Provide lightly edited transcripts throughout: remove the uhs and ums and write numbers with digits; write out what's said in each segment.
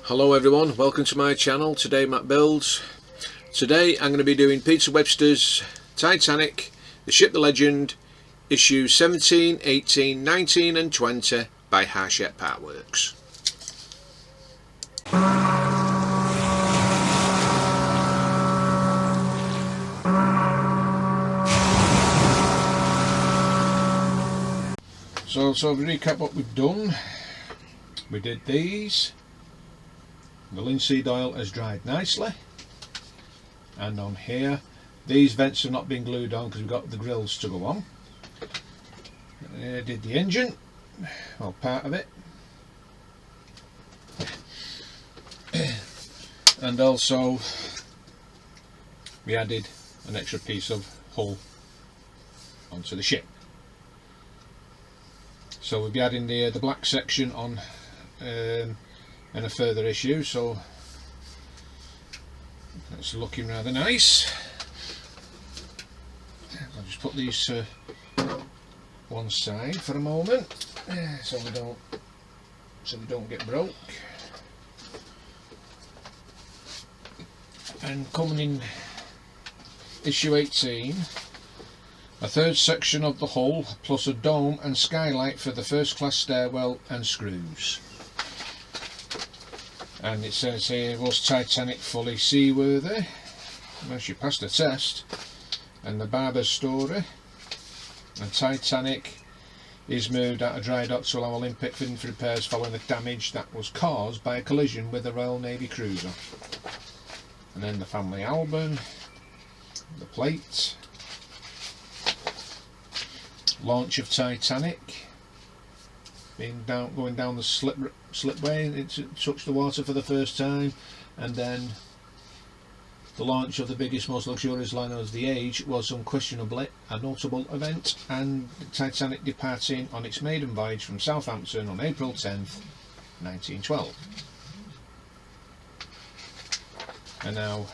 Hello everyone, welcome to my channel. Today Matt Builds. Today I'm going to be doing Peter Webster's Titanic, The Ship the Legend, issues 17, 18, 19 and 20 by Hachette Partworks. So to recap what we've done, we did these. The linseed oil has dried nicely, and on here these vents have not been glued on because we've got the grills to go on. Did the engine, well, part of it, and also we added an extra piece of hull onto the ship. So we'll be adding the black section on in a further issue, so that's looking rather nice. I'll just put these to one side for a moment, so they don't get broke. And coming in issue 18, a third section of the hull plus a dome and skylight for the first class stairwell and screws. And it says here, was Titanic fully seaworthy? Well, she passed the test. And the barber's story. And Titanic is moved out of dry dock to allow Olympic fitting for repairs following the damage that was caused by a collision with a Royal Navy cruiser. And then the family album, the plate, launch of Titanic, going down the slipway, it touched the water for the first time, and then the launch of the biggest, most luxurious liner of the age was unquestionably a notable event, and the Titanic departing on its maiden voyage from Southampton on April 10th, 1912. And now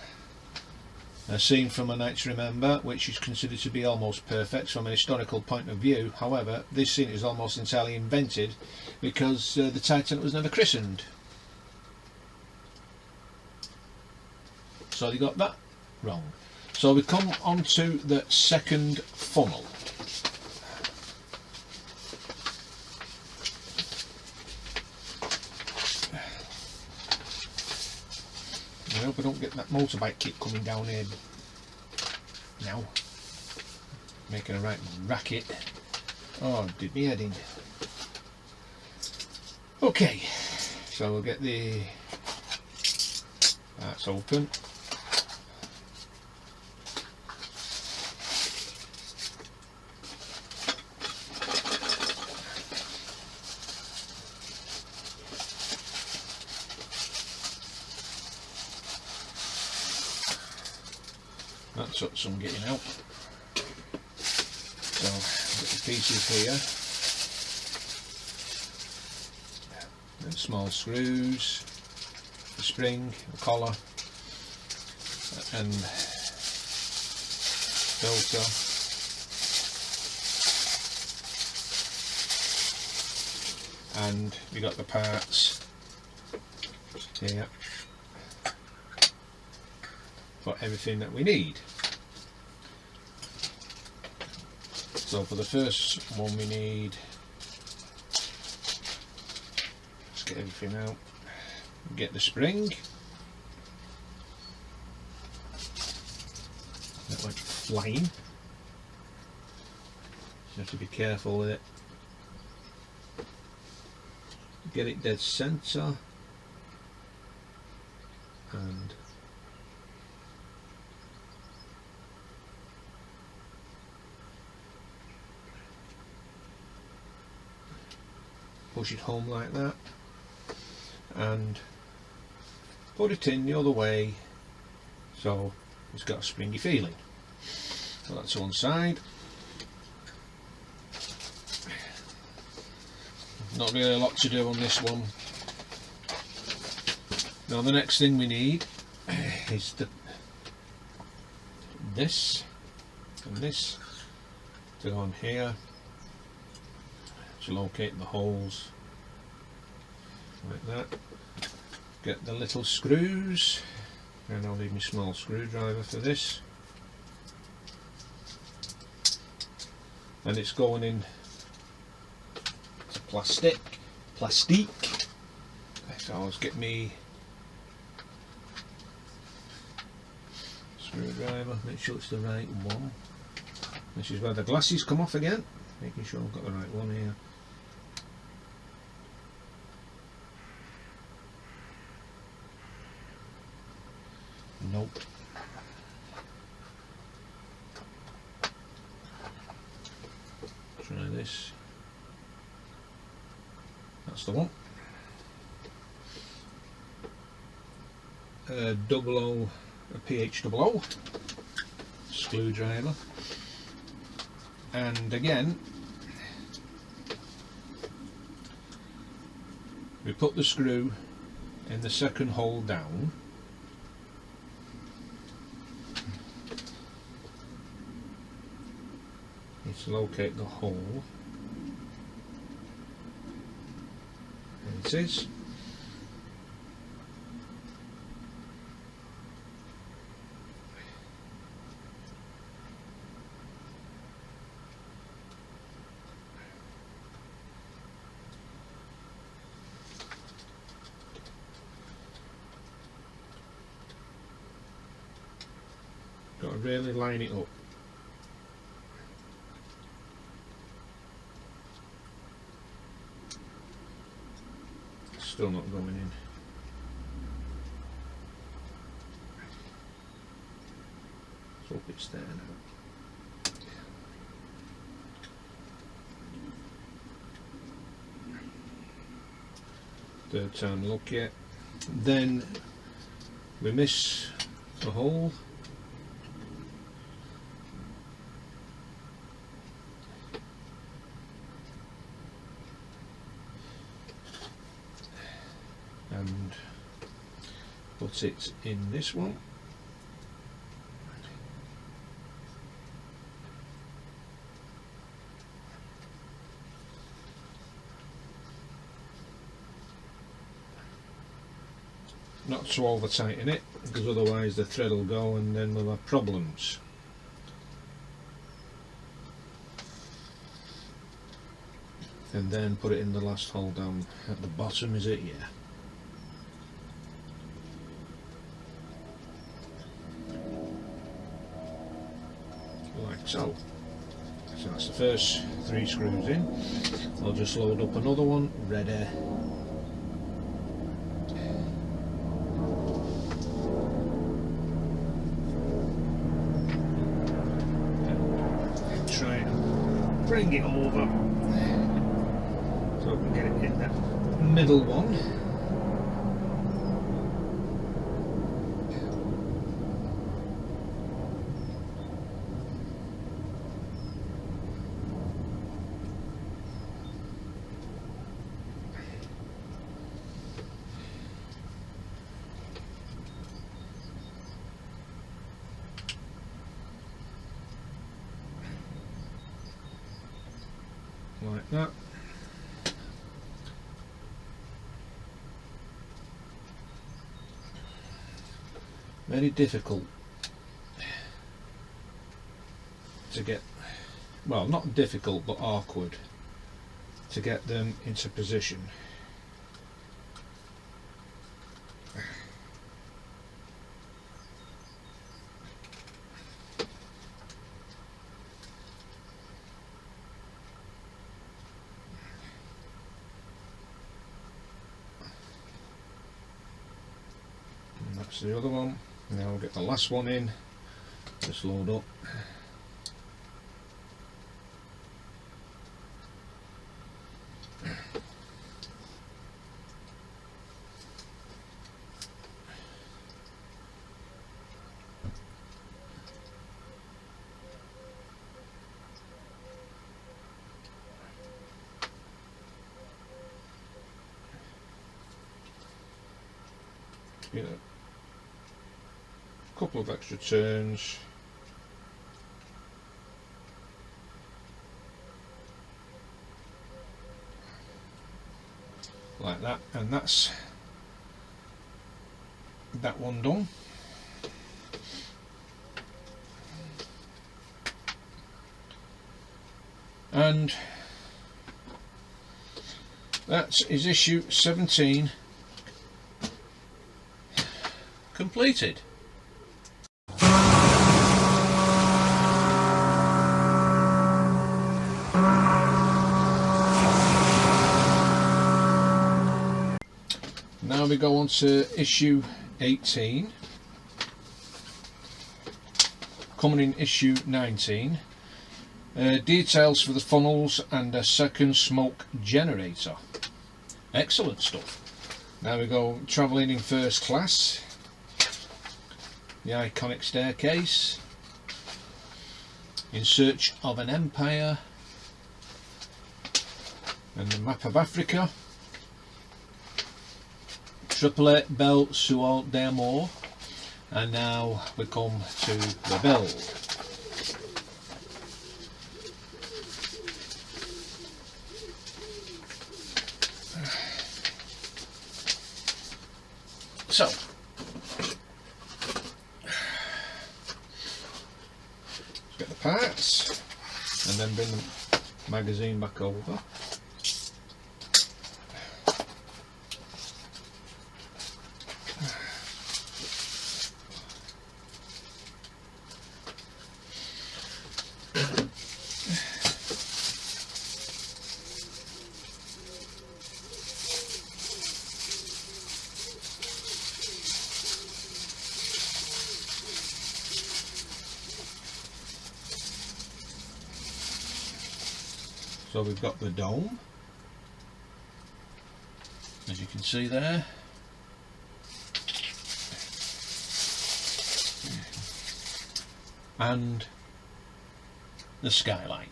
a scene from A Night to Remember, which is considered to be almost perfect from an historical point of view. However, this scene is almost entirely invented because the Titanic was never christened. So they got that wrong. So we come on to the second funnel. I hope I don't get that motorbike kit coming down here now, making a right racket. Oh, did me head in. Okay, so we'll get the that's open. That took some getting out. So get the pieces here. And small screws, the spring, the collar, and filter. And we got the parts here for everything that we need. So for the first one we need, let's get everything out, get the spring, that went flying, you have to be careful with it, get it dead centre, and push it home like that, and put it in the other way so it's got a springy feeling. So that's one side. Not really a lot to do on this one. Now the next thing we need is this and this to go on here to locate the holes like that. get the little screws, and I'll need my small screwdriver for this, and it's going in to plastic. So I'll just get me screwdriver, make sure it's the right one. This is where the glasses come off again, making sure I've got the right one here. Nope. Try this. That's the one. A PH00 screwdriver, and again we put the screw in the second hole down, let's locate the hole, and it is. Got to really line it up. Still not going in. Let's hope it's there now. Third time look yet. Then we miss the hole. And put it in this one. Not to over tighten it, because otherwise the thread will go and then we'll have problems. And then put it in the last hole down at the bottom, is it? Yeah. Like so. So that's the first 3 screws in. I'll just load up another one, ready. Try and bring it over so I can get it in that middle one. Like that. Very difficult to get, well, not difficult but awkward to get them into position. That's the other one. Now we'll get the last one in, just load up. You know, couple of extra turns, like that, and that's that one done. And that is issue 17 completed. Now we go on to issue 18, coming in issue 19. Details for the funnels and a second smoke generator. Excellent stuff. Now we go travelling in first class. The iconic staircase. In search of an empire. And the map of Africa. Triplet Belle sur d'Amour. And now we come to the build. So, let's get the parts and then bring the magazine back over. So we've got the dome, as you can see there, and the skylight.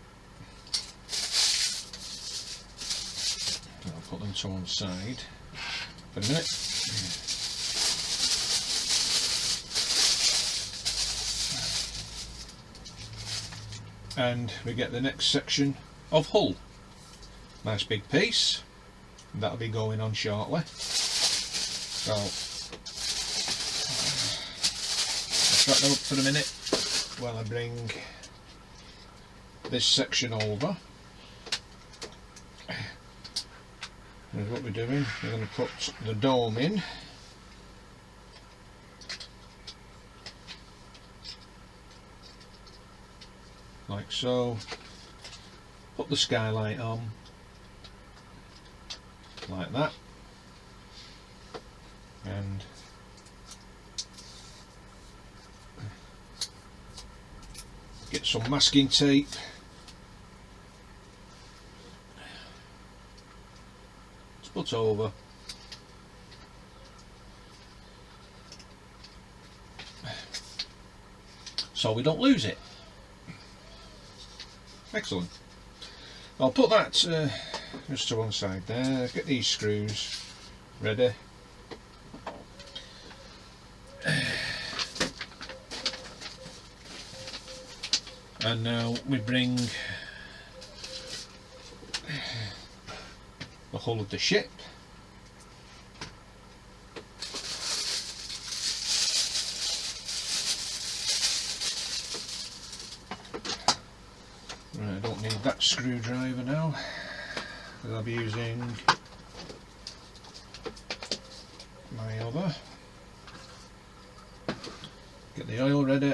I'll put them to one side for a minute. And we get the next section of hull. Nice big piece. That'll be going on shortly. So I'll strap that up for a minute while I bring this section over. And what we're doing, we're going to put the dome in. Like so. Put the skylight on, like that, and get some masking tape, let's put over, so we don't lose it. Excellent. I'll put that just to one side there, get these screws ready. And now we bring the hull of the ship. Right, I don't need that screwdriver now, because I'll be using my other. Get the oil ready.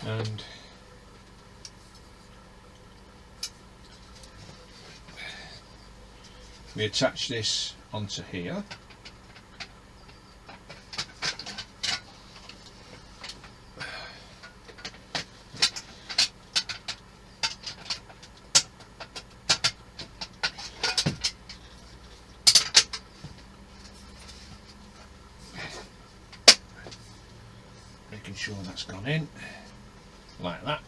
And we attach this onto here. Making sure that's gone in like that.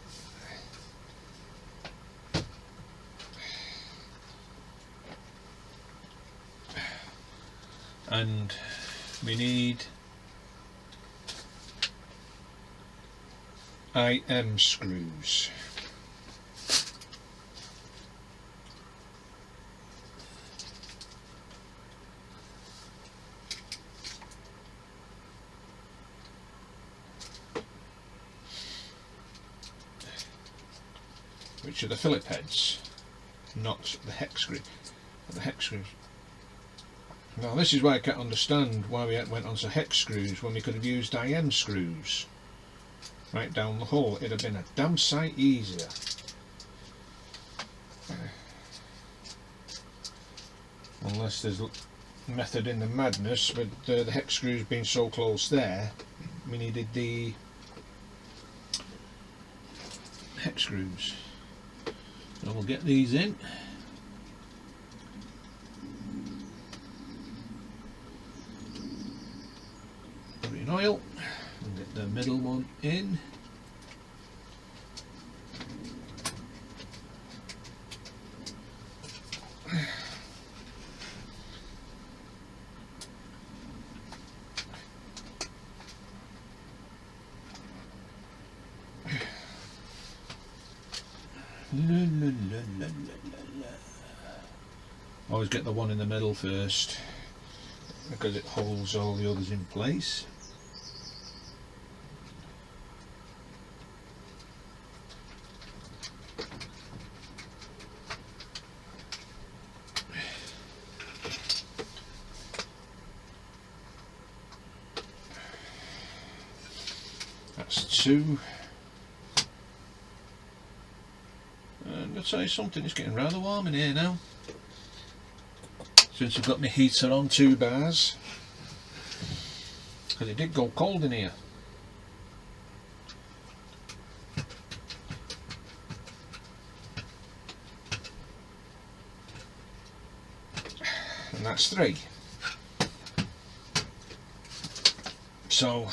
And we need IM screws. which are the Phillip heads, not the hex screw. The hex screws. Now this is why I can't understand why we went on to hex screws when we could have used IM screws right down the hole. It'd have been a damn sight easier. Unless there's a method in the madness with the hex screws being so close there, we needed the hex screws. So we'll get these in. Put it in oil and get the middle one in. Always get the one in the middle first because it holds all the others in place. That's two. And I'll tell you something, it's getting rather warm in here now. Since I've got my heater on 2 bars, because it did go cold in here. And that's 3. So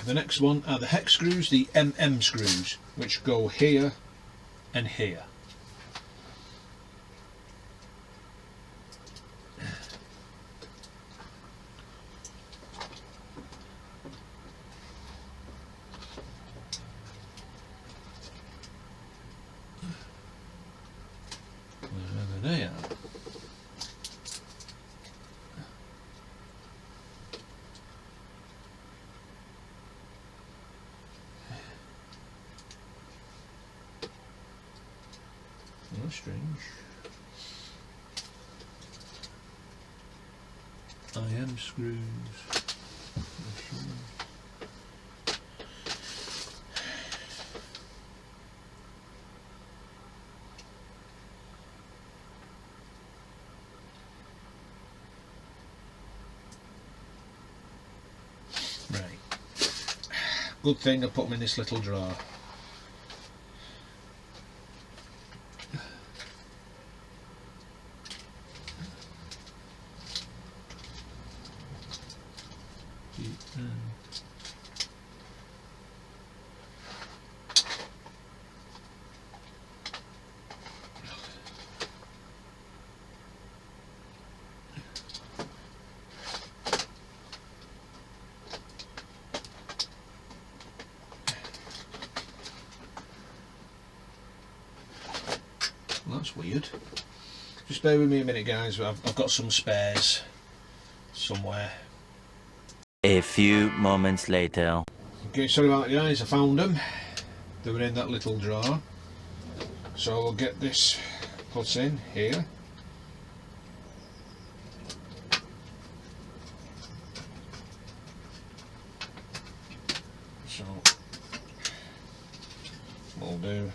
the next one are the hex screws, the MM screws, which go here and here. Wherever they are. Oh, strange. IM screws. Right. Good thing I put them in this little drawer. That's weird. Just bear with me a minute, guys. I've got some spares somewhere. A few moments later. Okay, sorry about that, guys. I found them. They were in that little drawer. So we'll get this put in here. So we'll do.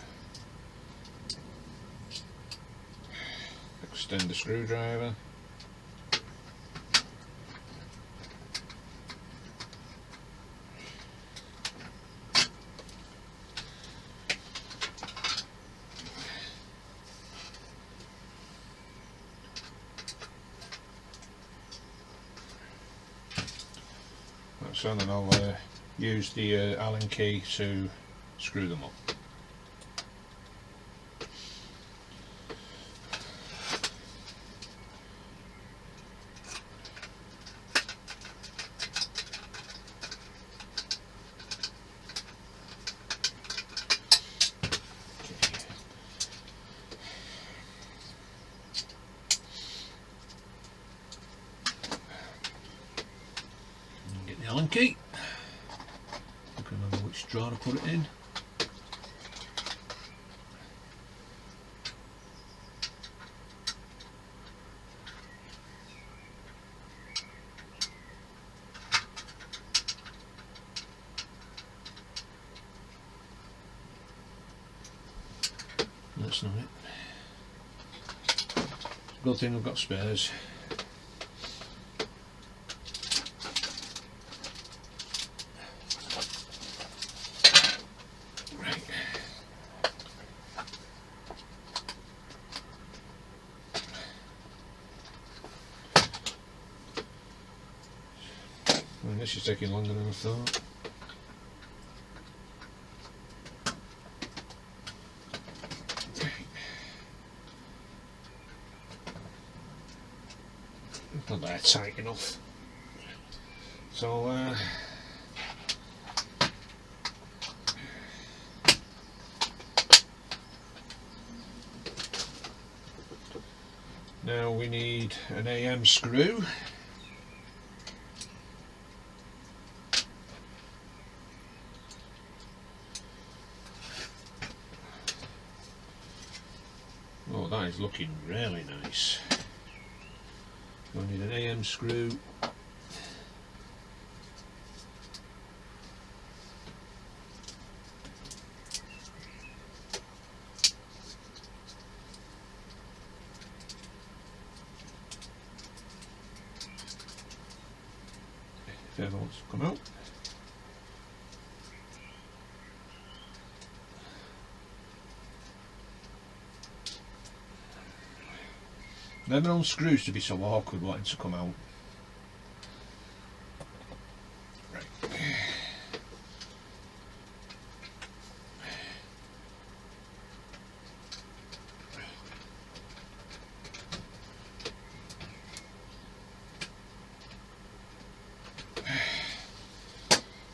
Extend the screwdriver. So then I'll use the Allen key to screw them up. Allen key. I can remember which drawer to put it in. that's not it. Good thing I've got spares. Right. Well, this is taking longer than I thought. Not that tight enough. So now we need an AM screw. Oh, that is looking really nice. We need an AM screw. If ever wants to come out. Never known screws to be so awkward wanting to come out. Right.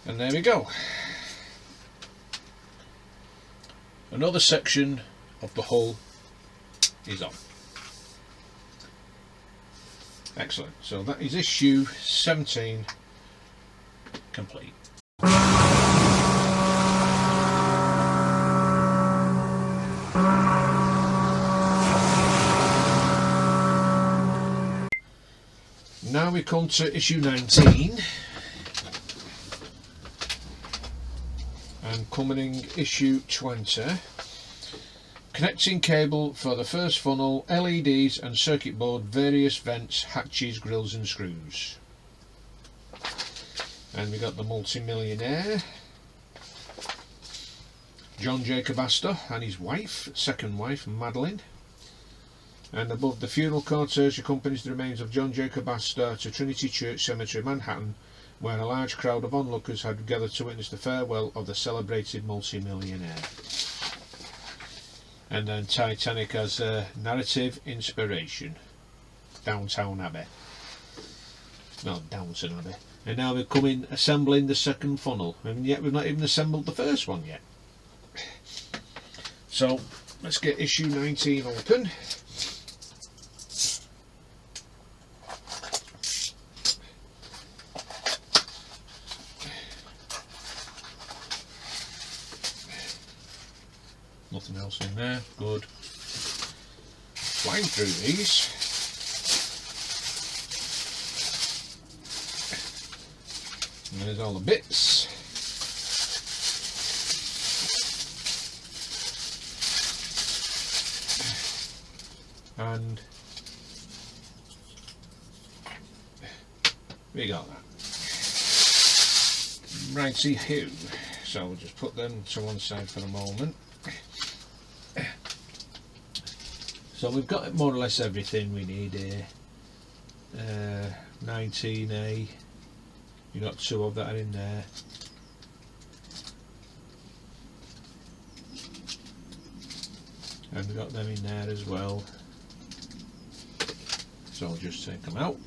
And there we go. Another section of the hull is on. Excellent. So that is issue 17 complete. Now we come to issue 19 and coming issue 20. Connecting cable for the first funnel, LEDs and circuit board, various vents, hatches, grills and screws. And we got the multi-millionaire, John Jacob Astor and his wife, second wife, Madeline. And above, the funeral cortege accompanies the remains of John Jacob Astor to Trinity Church Cemetery, Manhattan, where a large crowd of onlookers had gathered to witness the farewell of the celebrated multi-millionaire. And then Titanic as a narrative inspiration. Downtown Abbey. Not Downton Abbey. And now we're coming assembling the second funnel. And yet we've not even assembled the first one yet. So let's get issue 19 open. Nothing else in there, good. Flying through these. And there's all the bits. And we got that. Righty-ho. So we'll just put them to one side for a moment. So we've got more or less everything we need here. 19A, you got two of that are in there. And we've got them in there as well. So I'll just take them out,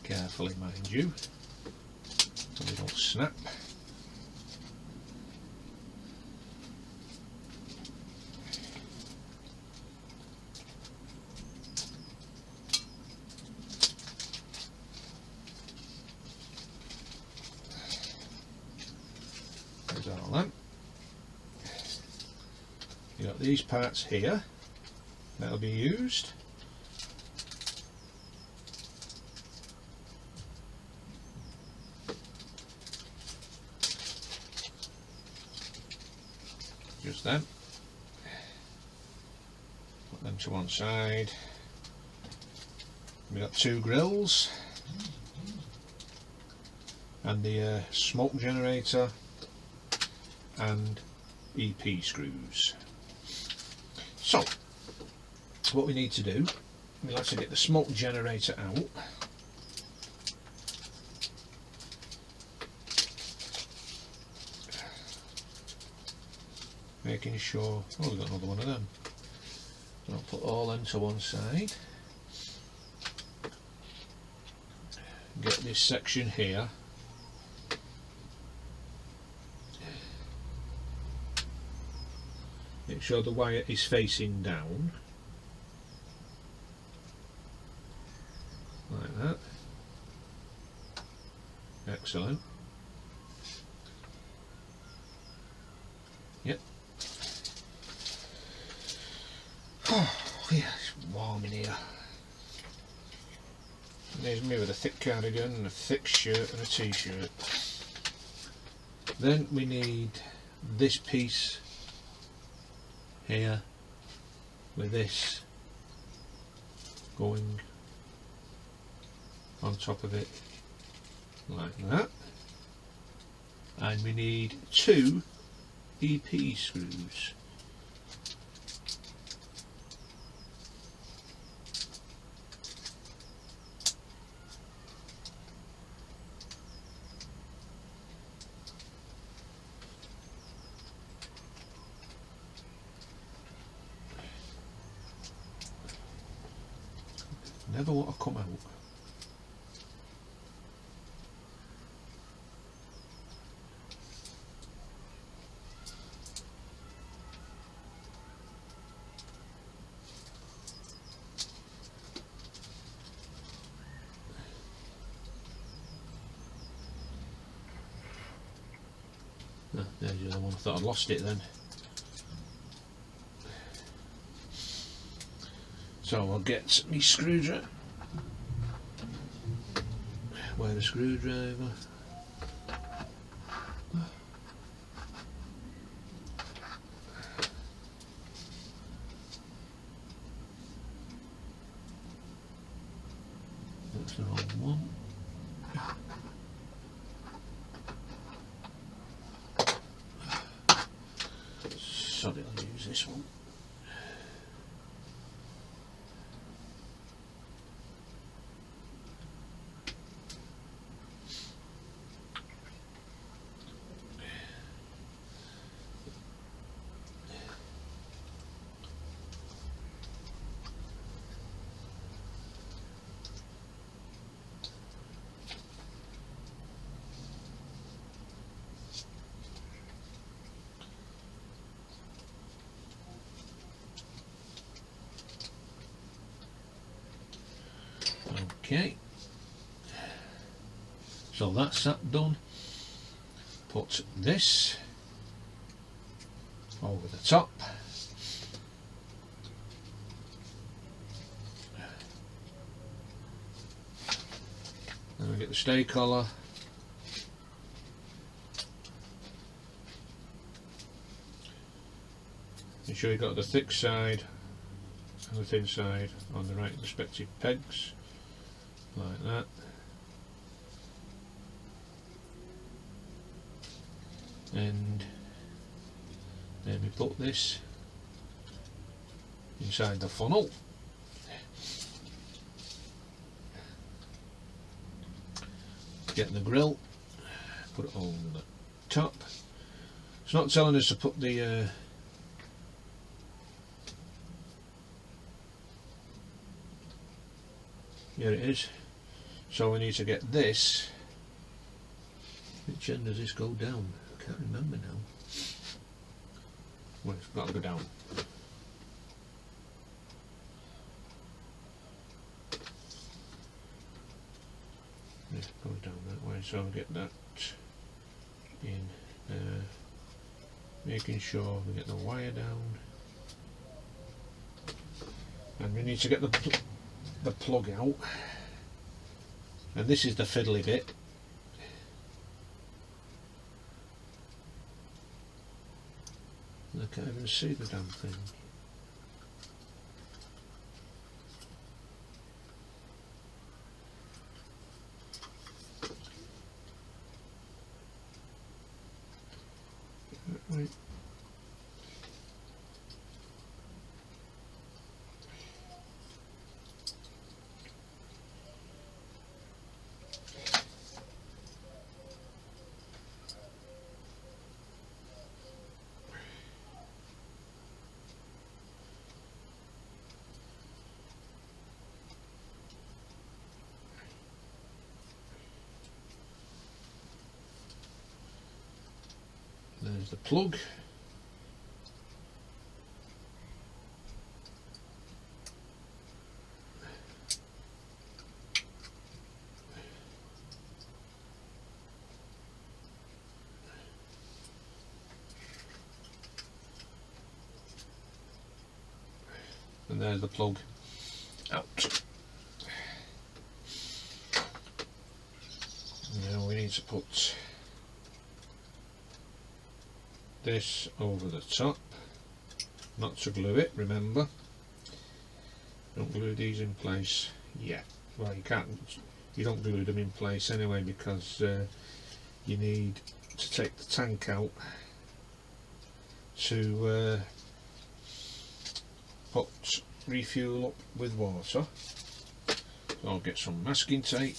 carefully mind you, so they don't snap. All that. You got these parts here that'll be used. Just them. them to one side. We've got two grills and the smoke generator and EP screws. So what we need to do, we'll have to get the smoke generator out. Making sure, oh, we've got another one of them. So I'll put all them to one side. Get this section here. Make sure the wire is facing down. Like that. Excellent. Yep. Oh, yeah, it's warm in here. There's me with a thick cardigan and a thick shirt and a t-shirt. Then we need this piece here with this going on top of it like that, and we need two EP screws. Never want to come out. Oh, there's the other one. I thought I'd lost it then. So I'll get my screwdriver. Where the screwdriver? That's the wrong one. Sorry, I'll use this one. Okay, so that's that done. Put this over the top. Then we get the stay collar. Make sure you've got the thick side and the thin side on the right respective pegs. Like that. And then we put this inside the funnel. Get the grill, put it on the top. It's not telling us to put the here it is. So we need to get this. Which end does this go down? I can't remember now. Well, it's got to go down. It goes down that way, so I'll get that in there. Making sure we get the wire down. And we need to get the plug out. And this is the fiddly bit. I can't even see the damn thing. There's the plug. And there's the plug out. Now we need to put this over the top, not to glue it, remember. Don't glue these in place yet. Well, you don't glue them in place anyway, because you need to take the tank out to put refuel up with water. So I'll get some masking tape.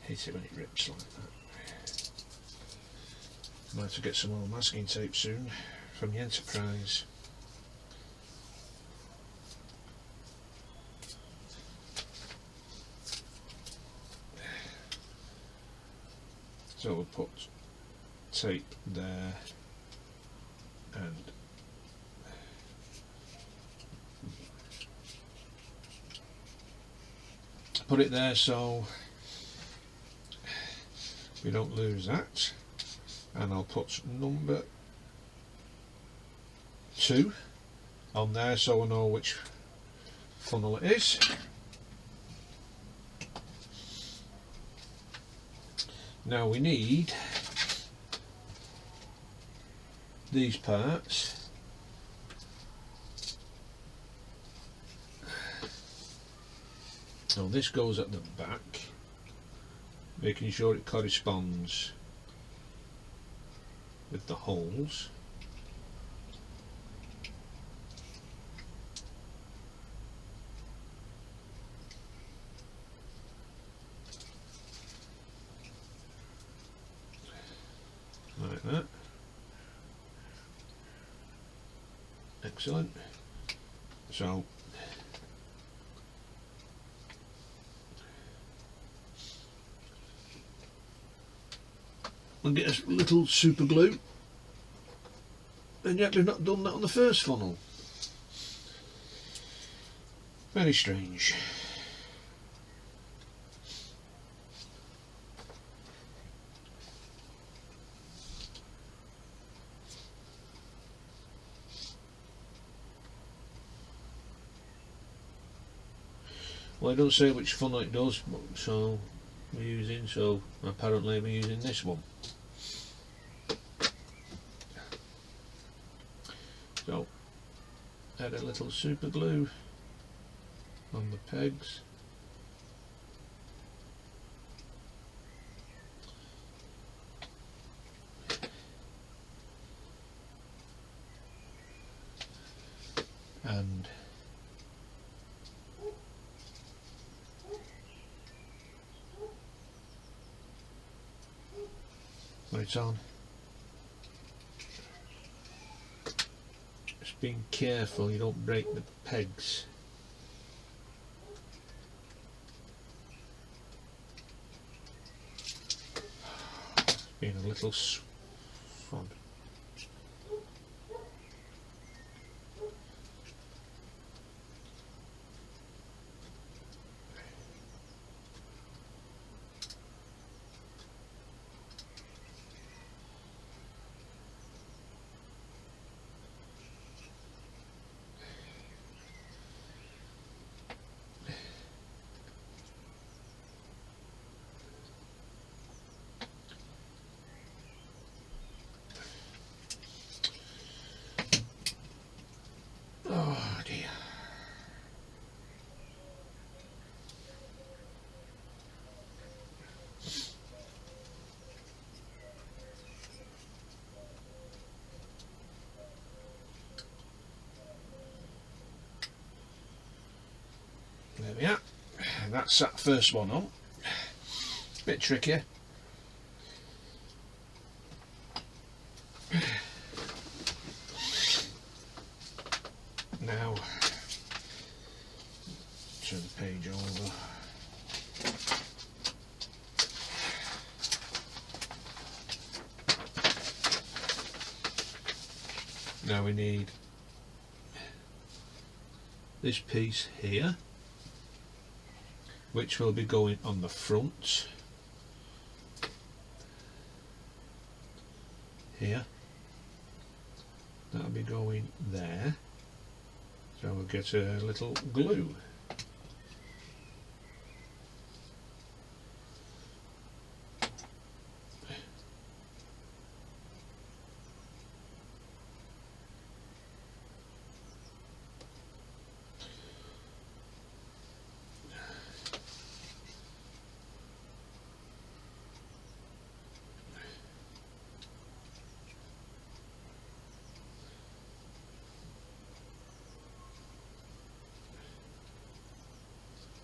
Hate it when it rips like that. Might have to get some more masking tape soon from the Enterprise. So we'll put tape there and put it there so we don't lose that, and I'll put number 2 on there so I know which funnel it is. Now we need these parts. So this goes at the back, making sure it corresponds with the holes. Like that. Excellent. So we'll get a little super glue, and yet we've not done that on the first funnel. Very strange. Well, I don't say which funnel it does, but so we're using, so apparently we're using this one. So add a little super glue on the pegs. And when it's on, just being careful you don't break the pegs. Being a little sod. Oh dear. There we are. That's that first one on. Bit trickier. Now turn the Now we need this piece here, which will be going on the front here. That'll be going there, so we'll get a little glue.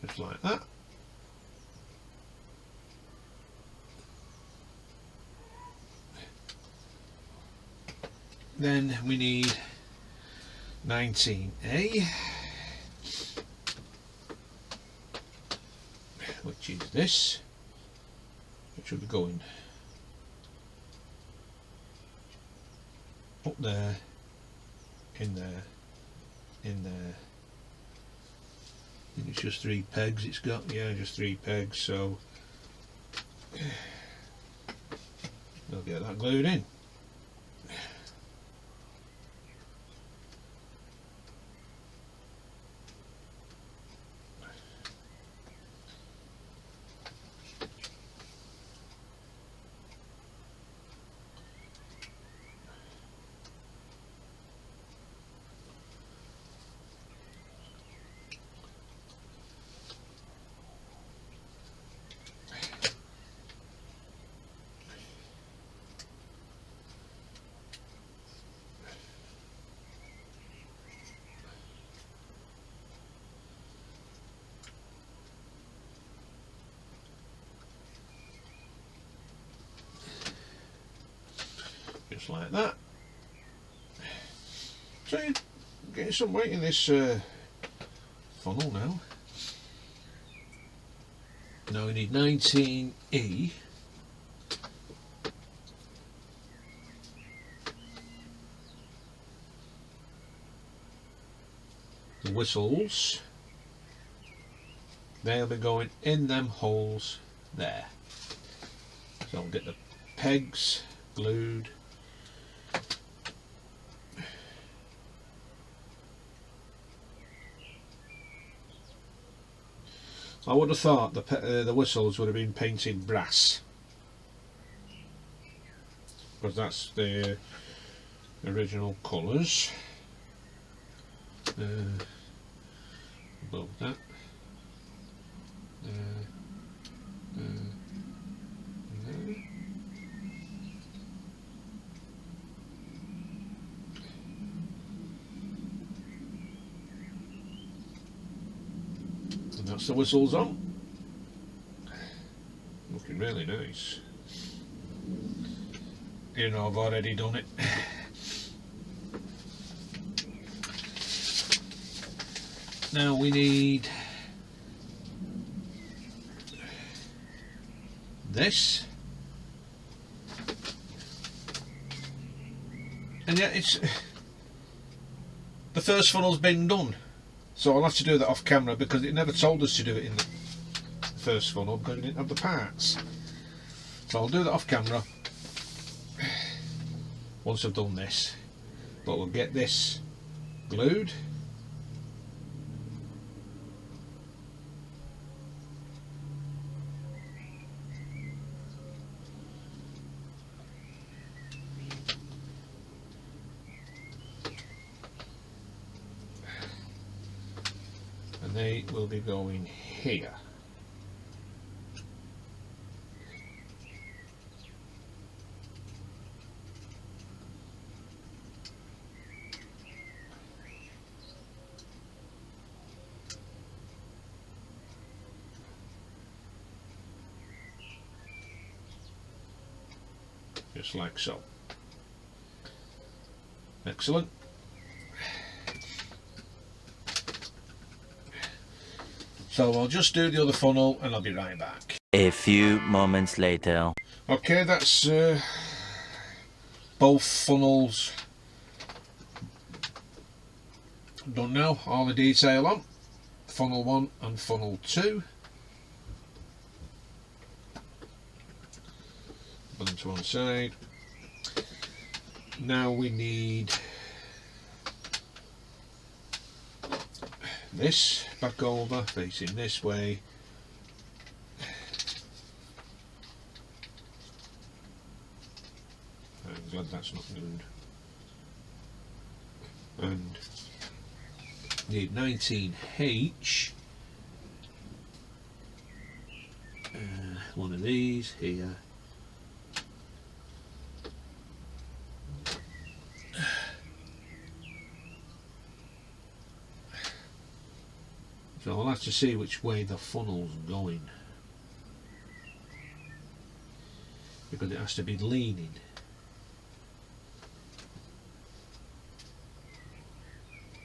Just like that. Then we need 19A, which is this, which will be going up there, in there, in there. I think it's just 3 pegs it's got, yeah, just 3 pegs, so we'll get that glued in. Just like that. So you're getting some weight in this funnel now. Now we need 19E. The whistles, they'll be going in them holes there. So I'll get the pegs glued. I would have thought the whistles would have been painted brass, because that's the original colours. Above that. There. And that's the whistles on. Looking really nice. You know, I've already done it. Now we need this, and yet it's the first funnel's been done, so I'll have to do that off camera because it never told us to do it in the first funnel because we didn't have the parts. So I'll do that off camera once I've done this, but we'll get this glued. And they will be going here. Just like so. Excellent. So I'll just do the other funnel and I'll be right back. A few moments later. Okay, that's both funnels Done now, all the detail on funnel 1 and funnel 2. Put them to one side. Now we need this back over, facing this way. I'm glad that's not glued. And need 19H. One of these here. So I'll have to see which way the funnel's going, because it has to be leaning.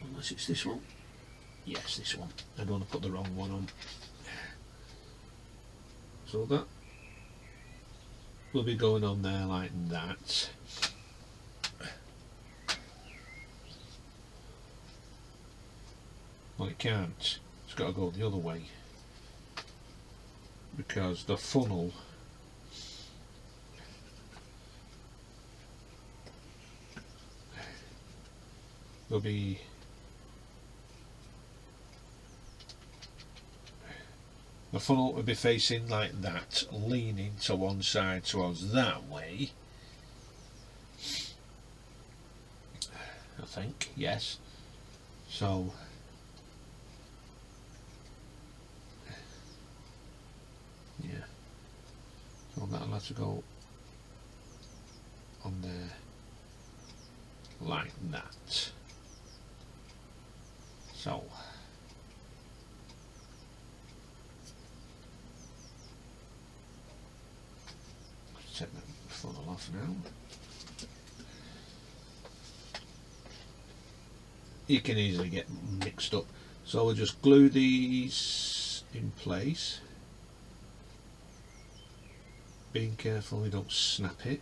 Unless it's this one. Yes, this one. I don't want to put the wrong one on. So that will be going on there like that. Well, it can't. It's got to go the other way, because the funnel will be facing like that, leaning to one side towards that way. I think, yes. So yeah, so that'll have to go on there like that. So let's take that funnel off now. You can easily get mixed up, so we'll just glue these in place, being careful we don't snap it.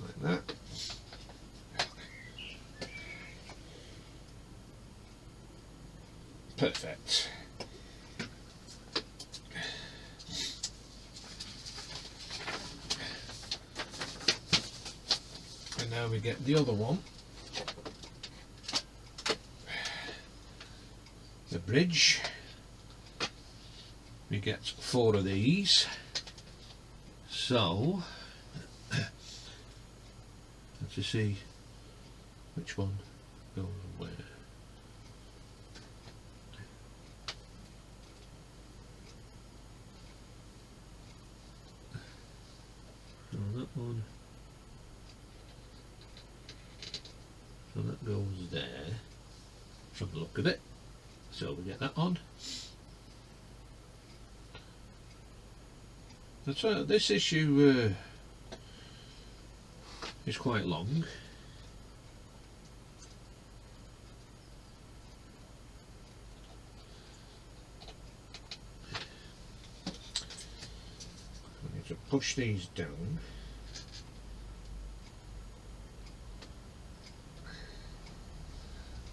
Like that. Perfect. And now we get the other one, the bridge. We get 4 of these, so let's just see which one goes where. So that one, so that goes there from the look of it, so we get that on. That's right, this issue is quite long. I need to push these down.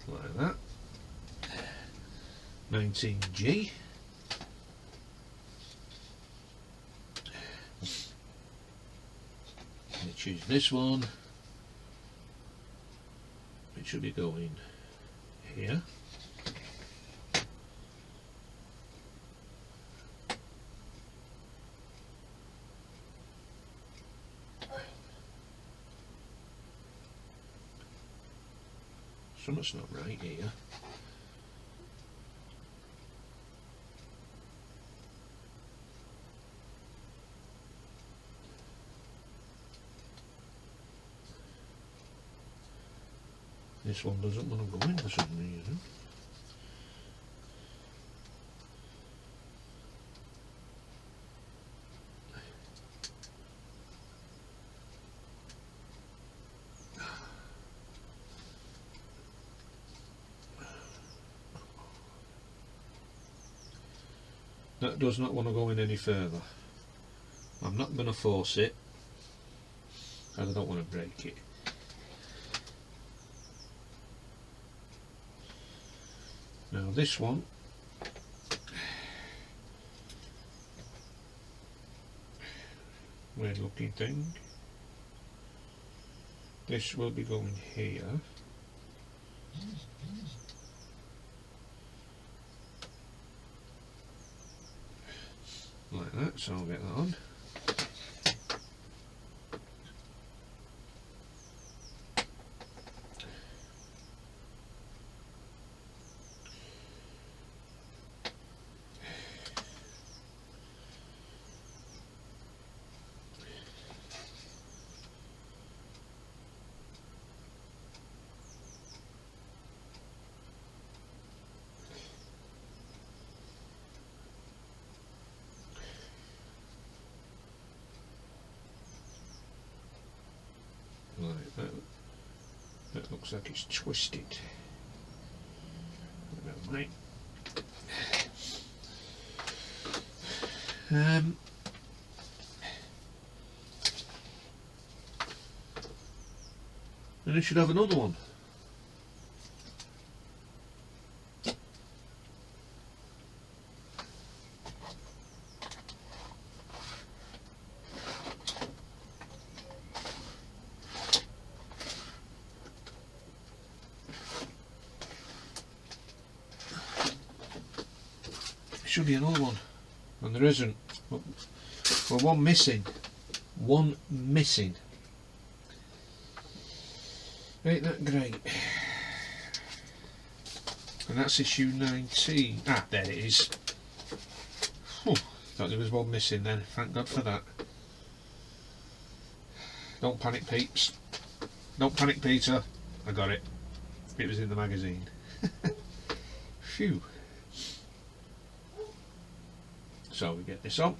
Like that. 19G. And choose this one. It should be going here. Something's not right here. This one doesn't want to go in for some reason. That does not want to go in any further. I'm not going to force it, as I don't want to break it. Now this one, weird looking thing, this will be going here. Like that, so I'll get that on. Right, that looks like it's twisted. Never mind. And it should have another one. Should be another one, and there isn't. Well, one missing. One missing. Ain't that great? And that's issue 19. Ah, there it is. Whew, thought there was one missing then. Thank God for that. Don't panic, peeps. Don't panic, Peter. I got it. It was in the magazine. Phew. So we get this on.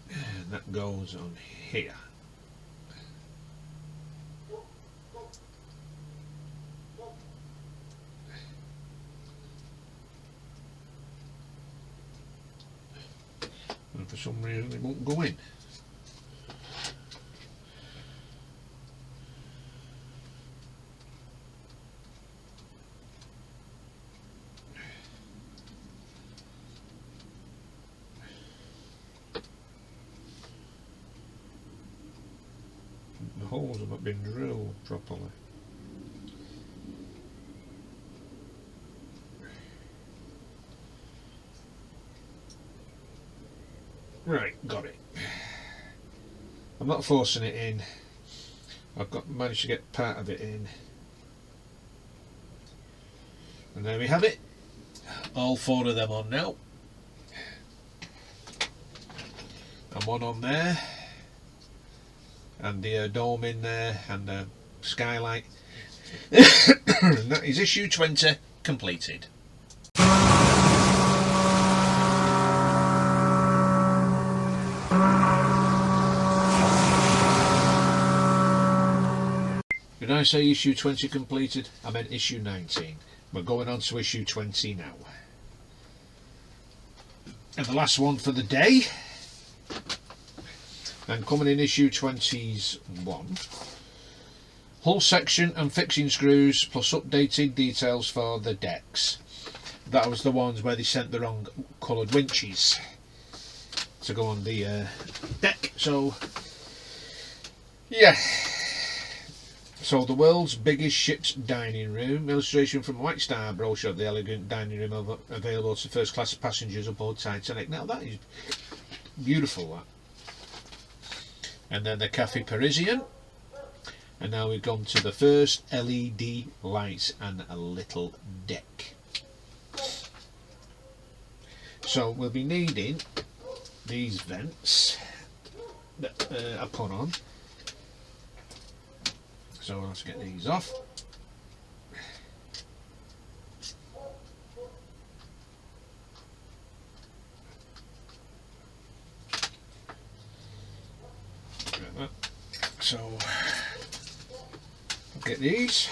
And that goes on here. And for some reason it won't go in. The holes have not been drilled properly. Right, got it. I'm not forcing it in. I've managed to get part of it in. And there we have it. All four of them on now. And one on there. And the dome in there, and the skylight. And that is issue 20 completed. Did I say issue 20 completed? I meant issue 19. We're going on to issue 20 now. And the last one for the day. And coming in issue 21, hull section and fixing screws plus updated details for the decks. That was the ones where they sent the wrong coloured winches to go on the deck. So yeah, so the world's biggest ship's dining room, illustration from White Star brochure of the elegant dining room available to first class passengers aboard Titanic. Now that is beautiful, that. And then the Cafe Parisian, and now we've gone to the first LED lights and a little deck. So we'll be needing these vents that I put on. So let's get these off. So get these.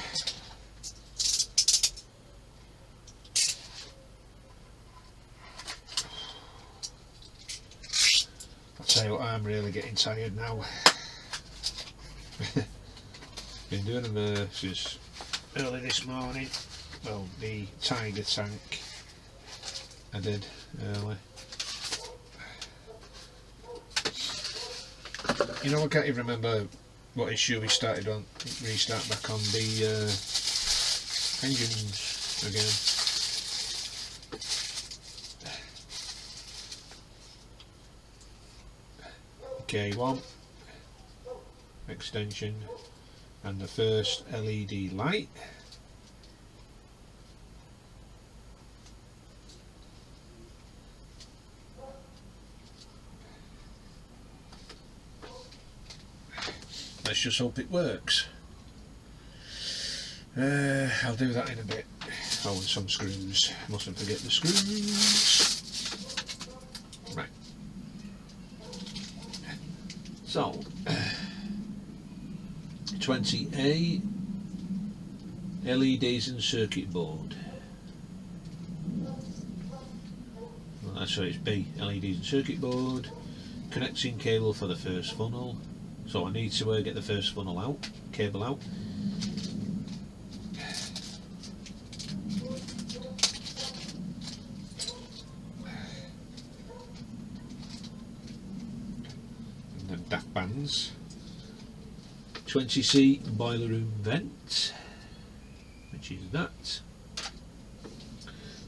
I'll tell you what, I'm really getting tired now. Been doing them since early this morning. Well, the Tiger tank I did early. You know, I can't even remember what issue we started on. Restart back on the engines again. K1 extension and the first LED light. Let's just hope it works. I'll do that in a bit. Oh, and some screws. Mustn't forget the screws. Right. So, 20A LEDs and circuit board. Well, that's right, it's B, LEDs and circuit board. Connecting cable for the first funnel. So I need to get the first funnel out, cable out. And then DAF bands. 20C boiler room vent, which is that.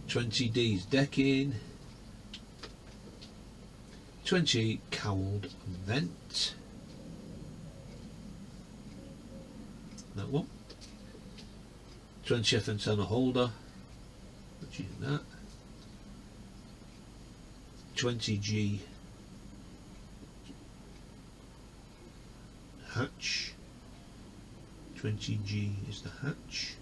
20D's decking. 20 cowled vent. That one. 20th antenna holder, which is that. 20G hatch. 20G is the hatch.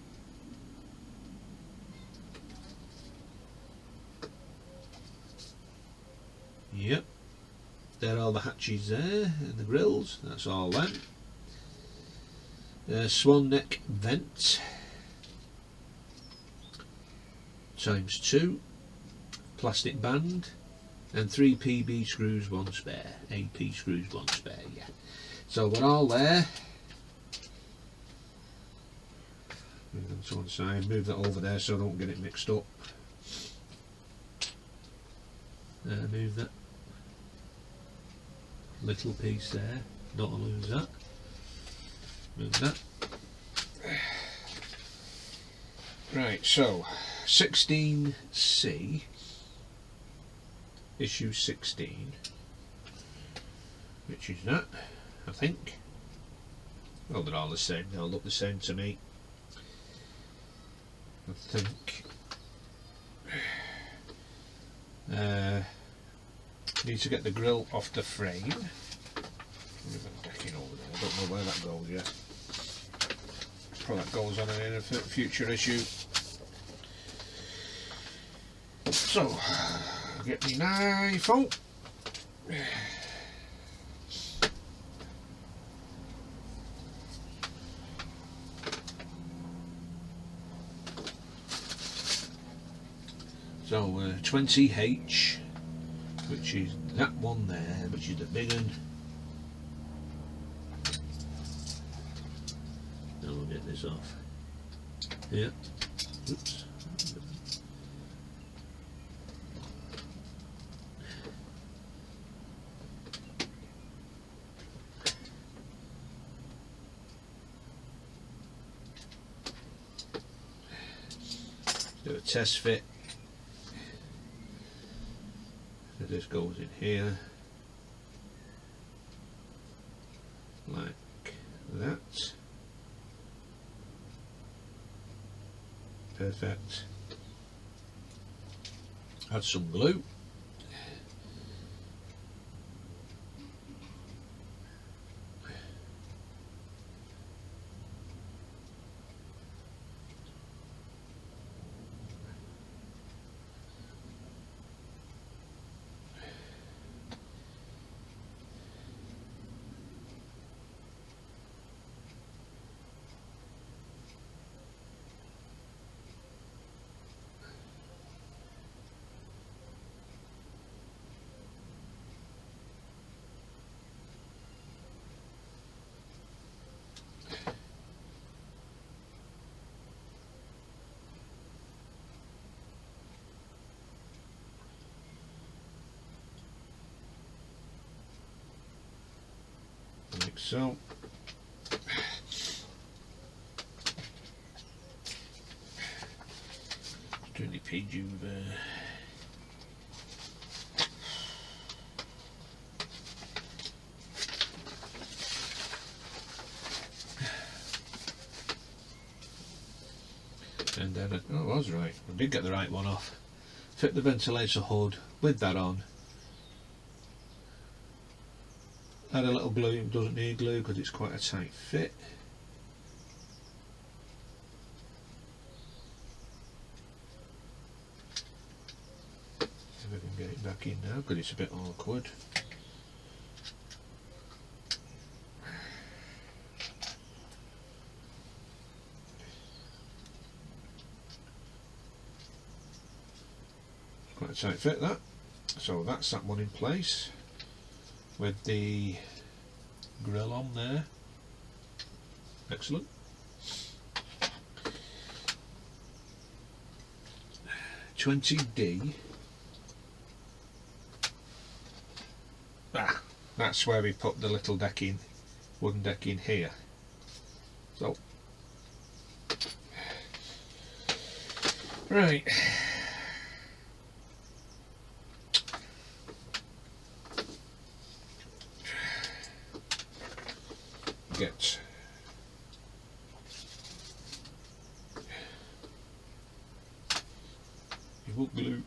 Yep, there are the hatches there and the grills, that's all then. Swan neck vent times 2, plastic band, and 3 PB screws, 1 spare. AP screws, 1 spare, yeah. So we're all there. Move them to one side, move that over there so I don't get it mixed up. Move that little piece there, don't lose that. Move that. Right, so 16C, issue 16, which is that, I think. Well, they're all the same, they'll look the same to me, I think. Need to get the grill off the frame. Move the decking over there, I don't know where that goes yet. Probably that goes on in a future issue. So, get me knife out. So 20H, which is that one there, which is the big one. Now we'll get this off. Yeah. Oops. Do a test fit. So this goes in here like that. Perfect. Add some glue. so. Turn the page over. And then, I was right, I did get the right one off. Fit the ventilator hood with that on. Add a little glue, it doesn't need glue because it's quite a tight fit. See if I can get it back in now because it's a bit awkward. Quite a tight fit that. So that's that one in place with the grill on there. Excellent. $20D. That's where we put the little decking, wooden decking here. So, right. Get your wood glue.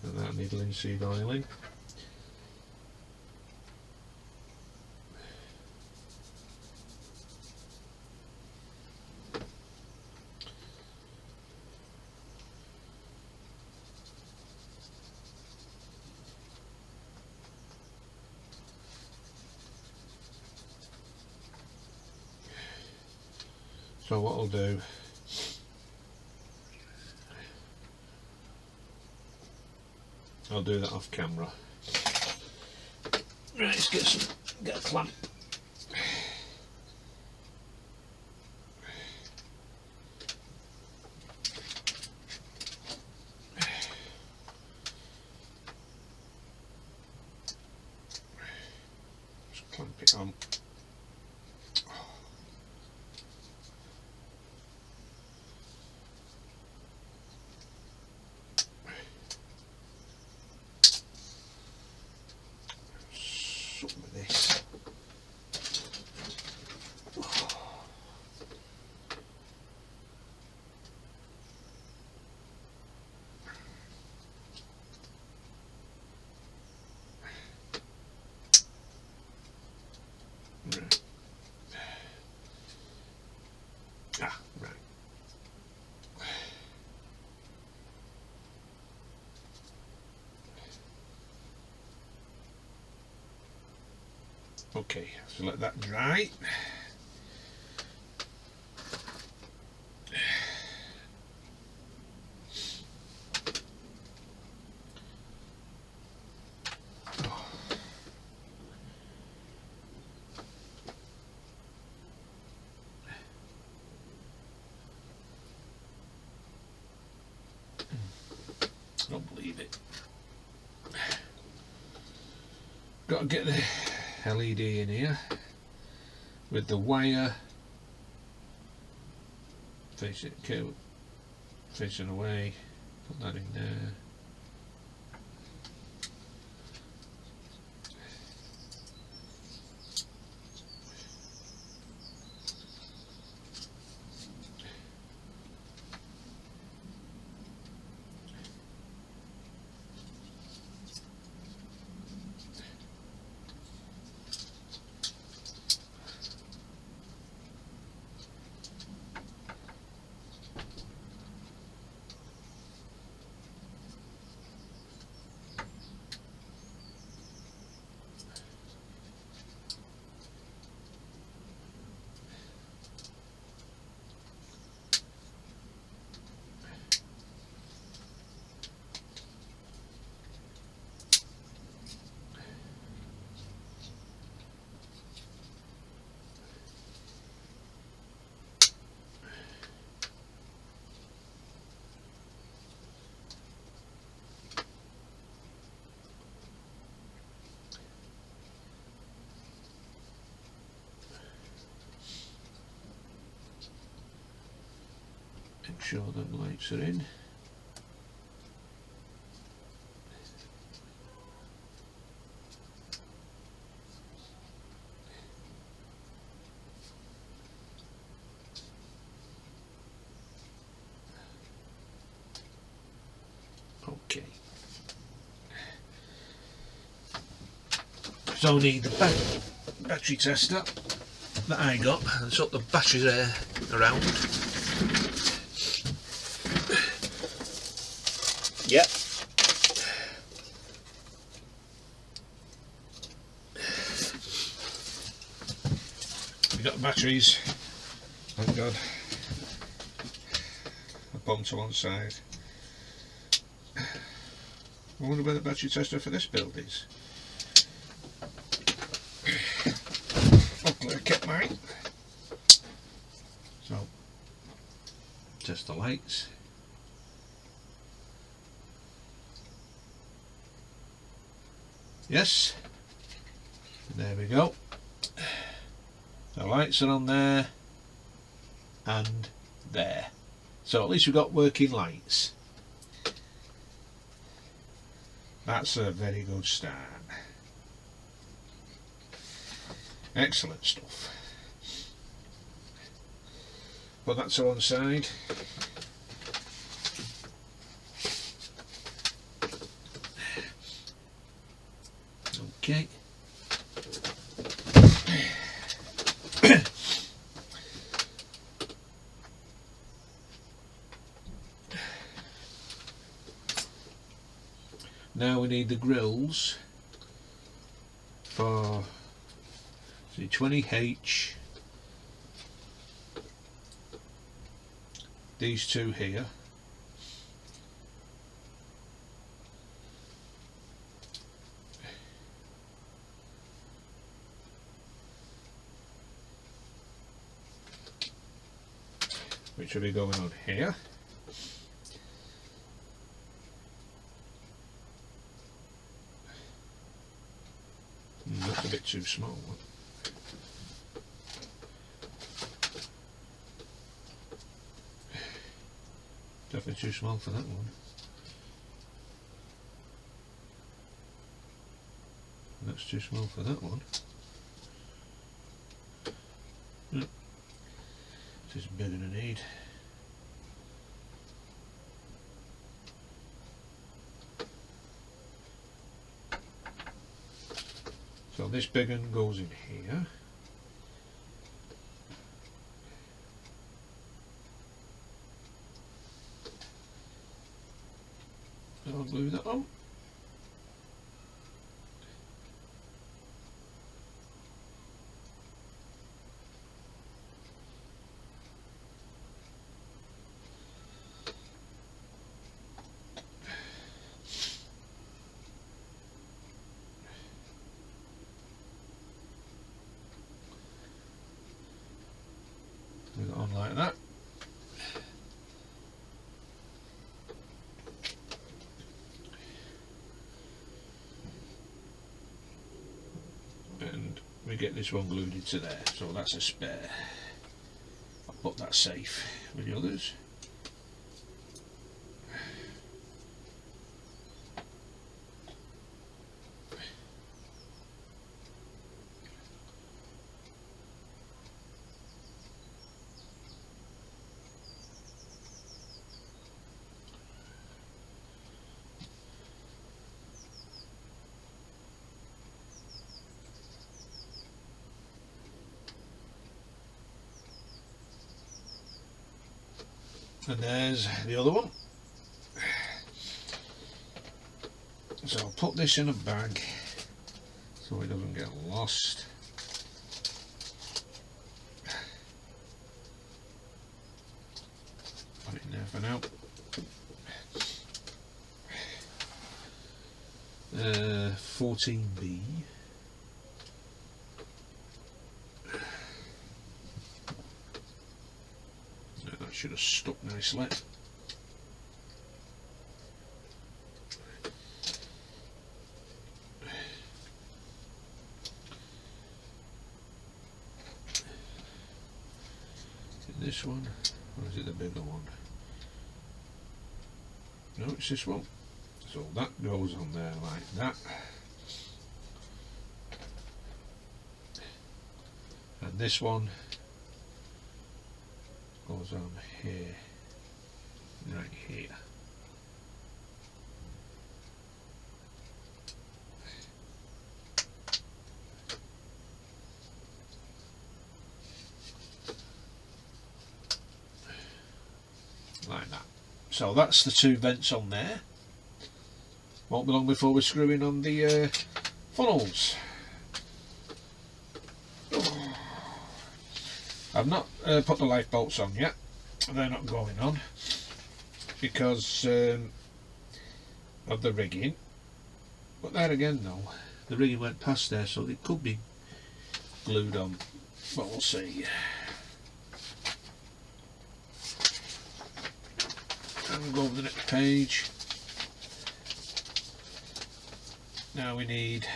And that need linseed oiling. So what I'll do, I'll do that off camera. Right, let's get a clamp. Just clamp it on. Something with this. Right. Right. Okay, so let that dry. I don't believe it. Got to get the LED in here with the wire facing away, put that in there. Make sure the lights are in. Okay. So I need the battery tester that I got and sort the batteries there around. Yep. We got the batteries. Thank God. I put them to one side. I wonder where the battery tester for this build is. Luckily I kept mine. So, test the lights. Yes, there we go. The lights are on there and there. So at least we've got working lights. That's a very good start. Excellent stuff. Put that to one side. Okay. Now we need the grills for 20H, these two here, which will be going on here. That's a bit too small. Definitely too small for that one. That's too small for that one. This is bigger than I need. So this big one goes in here. I'll glue that on. Glue it on like that. And we get this one glued into there, so that's a spare. I'll put that safe with the others. And there's the other one. So I'll put this in a bag so it doesn't get lost. Put it in there for now. 14B. That should have stuck nicely. This one, or is it the bigger one? No, it's this one. So that goes on there like that. And this one goes on here, right here. Like that. So that's the two vents on there. Won't be long before we're screwing on the funnels. I've not put the life bolts on yet. They're not going on because of the rigging. But there again though, the rigging went past there, so it could be glued on. But we'll see. And we'll go over the next page. Now we need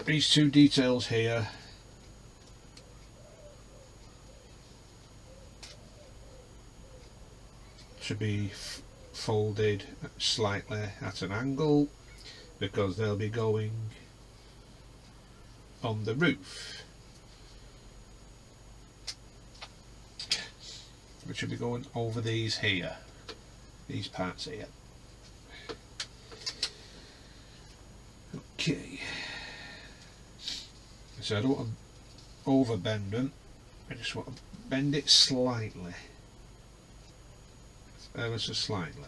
these two details here. To be folded slightly at an angle because they'll be going on the roof, which will be going over these here, these parts here. Okay, so I don't want to over bend them, I just want to bend it slightly, ever so slightly.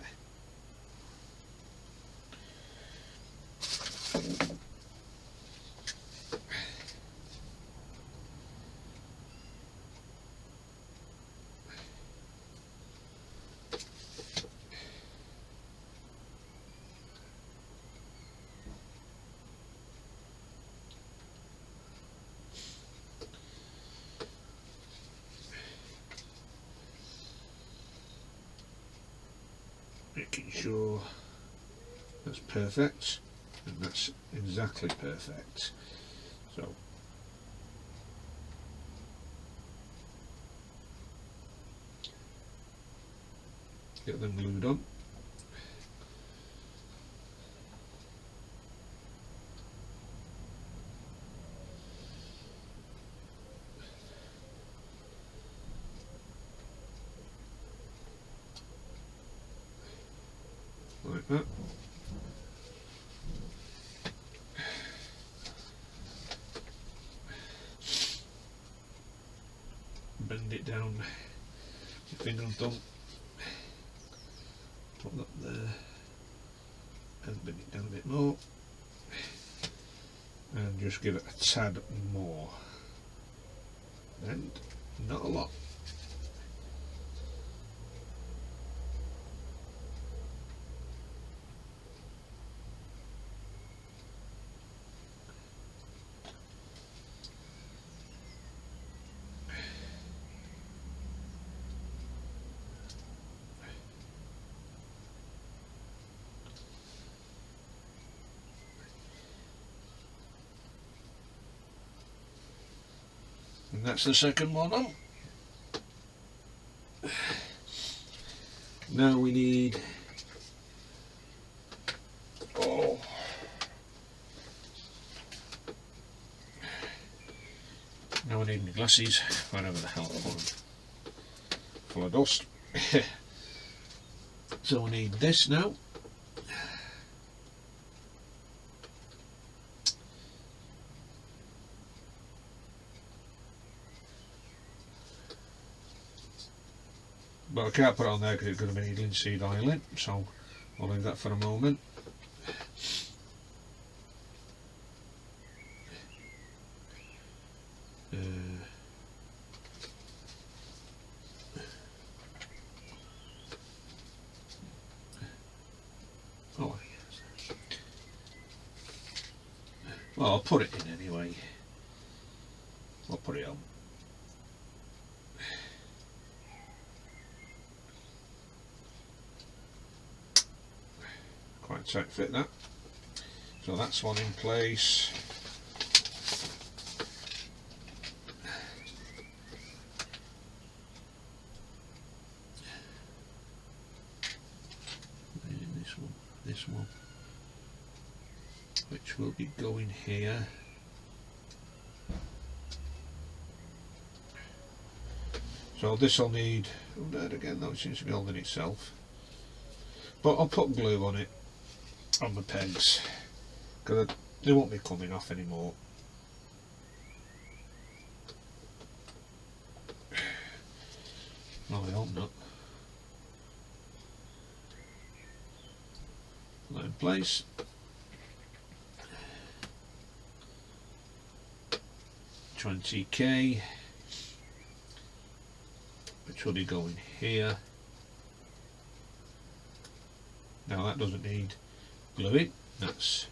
Making sure that's perfect, and that's exactly perfect. So get them glued on. Like that. Bend it down, your finger and thumb, put that there, and bend it down a bit more, and just give it a tad more, and not a lot. that's the second one on. Now we need, oh, now I need my glasses, wherever the hell I put them, full of dust. So we need this now. But I can't put it on there because it's going to be linseed oil in, so I'll leave that for a moment. Oh, well, I'll put it in anyway. I'll put it on. Quite tight fit that. So that's one in place. And this one, which will be going here. So this will need, oh, there again, that seems to be holding itself. But I'll put glue on it, on the pegs, because they won't be coming off anymore. Well, I hope not. Put that in place. $20K, which will be going here. Now that doesn't need gluing, that's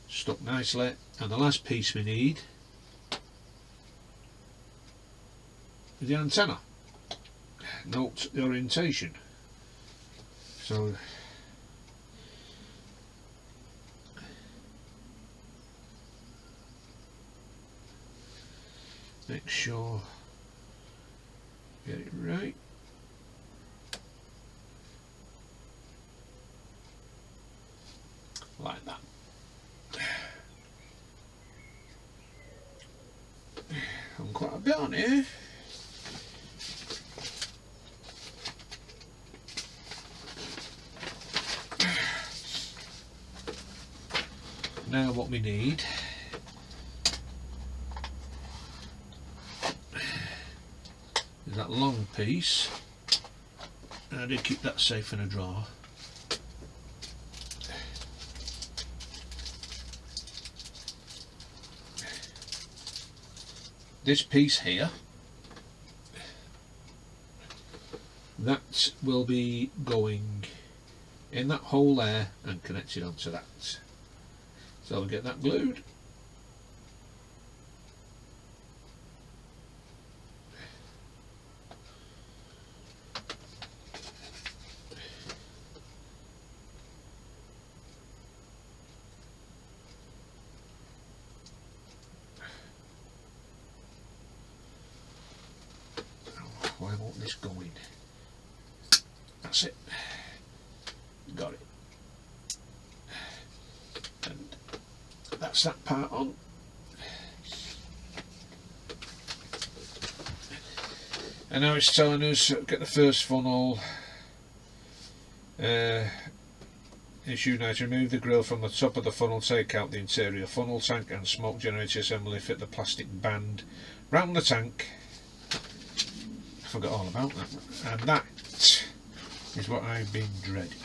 stuck nicely. And the last piece we need is the antenna. Note the orientation. So make sure get it right. Like that. I'm quite a bit on here. Now what we need is that long piece. I did keep that safe in a drawer. This piece here, that will be going in that hole there and connected onto that. So I'll get that glued. Why won't this go in? That's it. Got it. And that's that part on. And now it's telling us get the first funnel. Issue now to remove the grill from the top of the funnel, take out the interior funnel tank and smoke generator assembly, fit the plastic band round the tank. I forgot all about that. And that is what I've been dreading.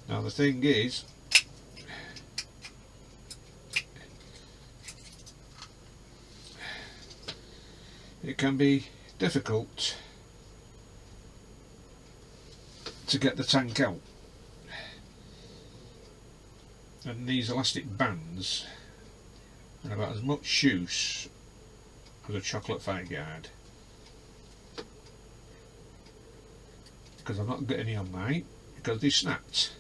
Now the thing is, it can be difficult to get the tank out, and these elastic bands are about as much use as a chocolate fight guard, because I've not got any on mine because they snapped.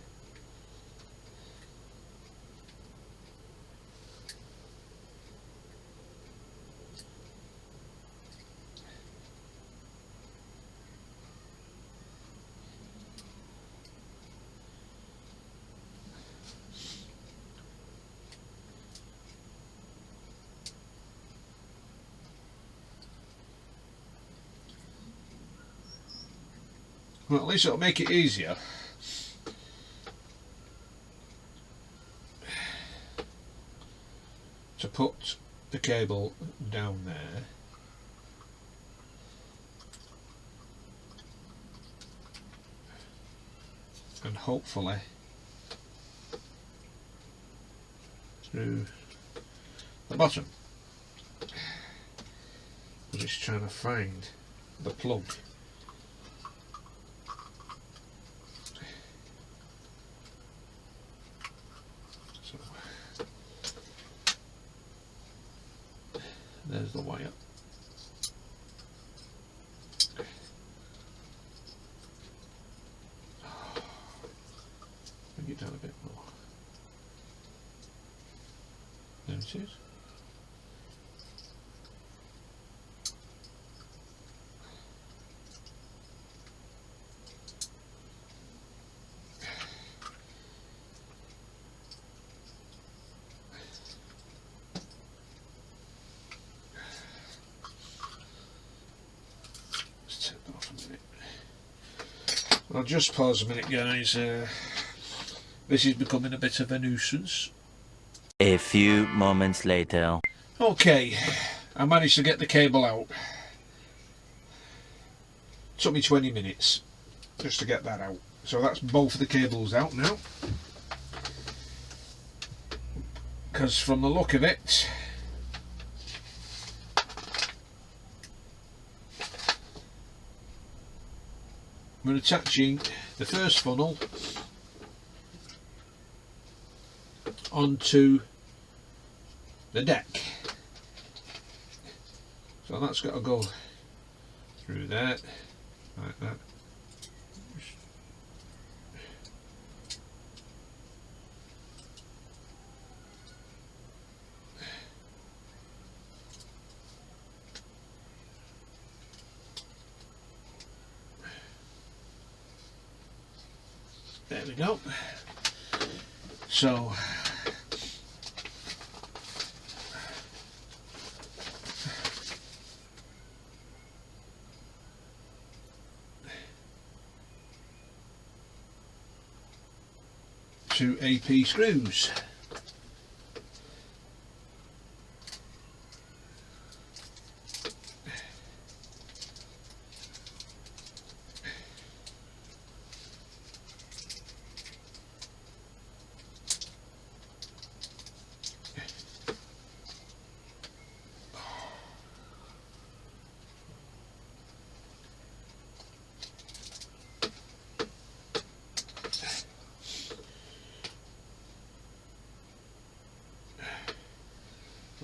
Well, at least it'll make it easier to put the cable down there and hopefully through the bottom. I'm just trying to find the plug. There's the wire. Bring it down a bit more. There it is. I'll just pause a minute, guys. This is becoming a bit of a nuisance. A few moments later. Okay, I managed to get the cable out. Took me 20 minutes just to get that out. So that's both of the cables out now. Because from the look of it, we're attaching the first funnel onto the deck, so that's got to go through there like that. There we go. So two AP screws.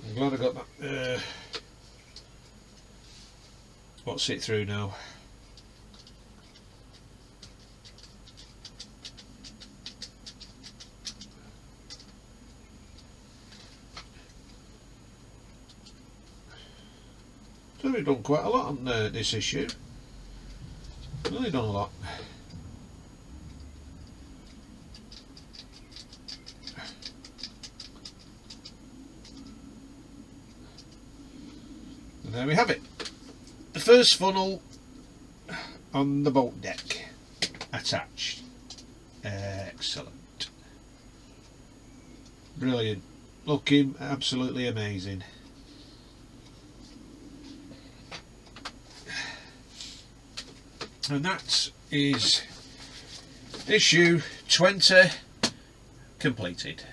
I'm glad I got that. What's it through now? So we've done quite a lot on this issue. Really done a lot. And there we have it. The first funnel on the boat deck attached. Excellent. Brilliant. Looking absolutely amazing. And that is issue 20 completed.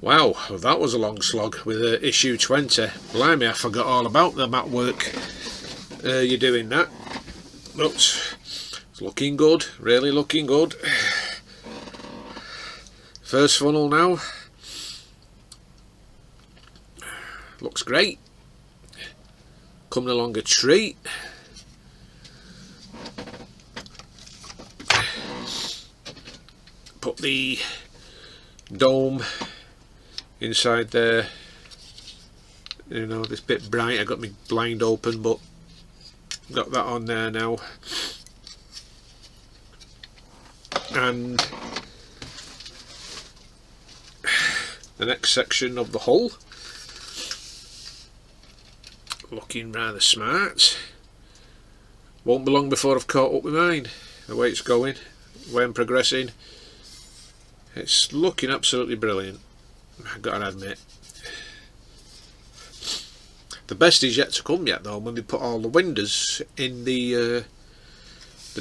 Wow, that was a long slog with issue 20. Blimey, I forgot all about the mat work. you're doing that. But it's looking good, really looking good. First funnel now. Looks great. Coming along a treat. Put the dome inside there. You know, this bit bright. I got my blind open, but got that on there now. And the next section of the hull, looking rather smart. Won't be long before I've caught up with mine. The way it's going, the way I'm progressing, it's looking absolutely brilliant, I've got to admit. The best is yet to come yet though, when we put all the windows in the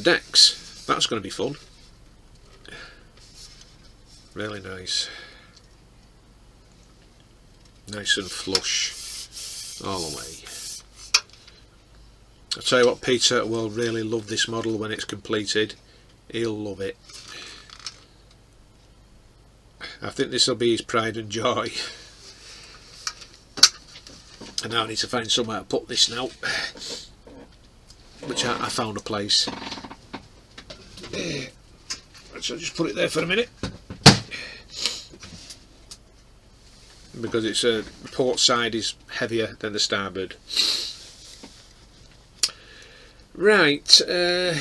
decks. That's going to be fun. Really nice. Nice and flush all the way. I'll tell you what, Peter will really love this model when it's completed. He'll love it. I think this will be his pride and joy. And now I need to find somewhere to put this now, which I found a place. So I'll just put it there for a minute, because it's the port side is heavier than the starboard. Right, I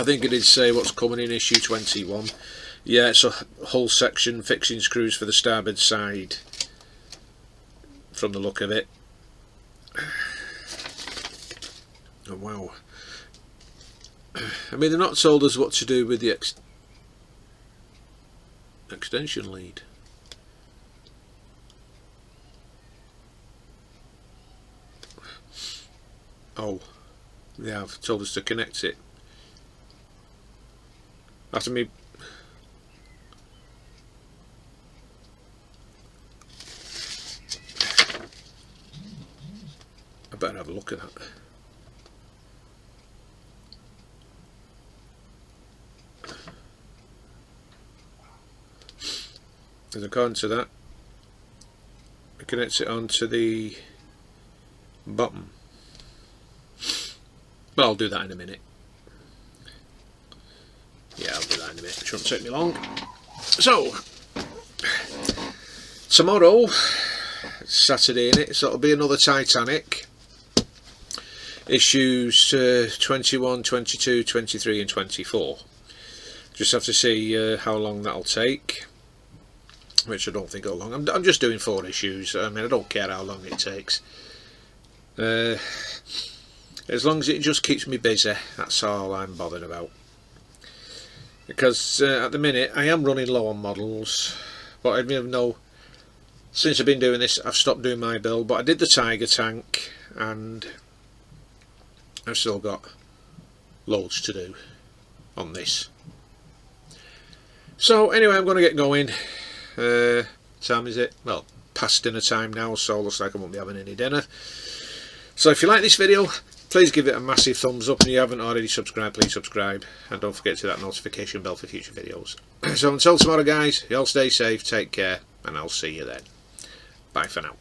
think it did say what's coming in issue 21. Yeah, it's a hull section, fixing screws for the starboard side, from the look of it. Oh wow. I mean, they're not told us what to do with the extension lead. Oh, they have told us to connect it. After me. I better have a look at that. Because according to that, it connects it onto the bottom. But I'll do that in a minute. Yeah, I'll do that in a minute. It shouldn't take me long. So, tomorrow, Saturday in it, so it'll be another Titanic. Issues 21, 22, 23 and 24. Just have to see how long that'll take. Which I don't think it'll long. I'm just doing 4 issues. I mean, I don't care how long it takes. As long as it just keeps me busy, that's all I'm bothered about. Because at the minute I am running low on models, but I know since I've been doing this I've stopped doing my build, but I did the Tiger tank and I've still got loads to do on this. So anyway, I'm going to get going. Time is it? Well, past dinner time now, so it looks like I won't be having any dinner. So if you like this video, please give it a massive thumbs up, and if you haven't already subscribed, please subscribe, and don't forget to hit that notification bell for future videos. So until tomorrow guys, you all stay safe, take care, and I'll see you then. Bye for now.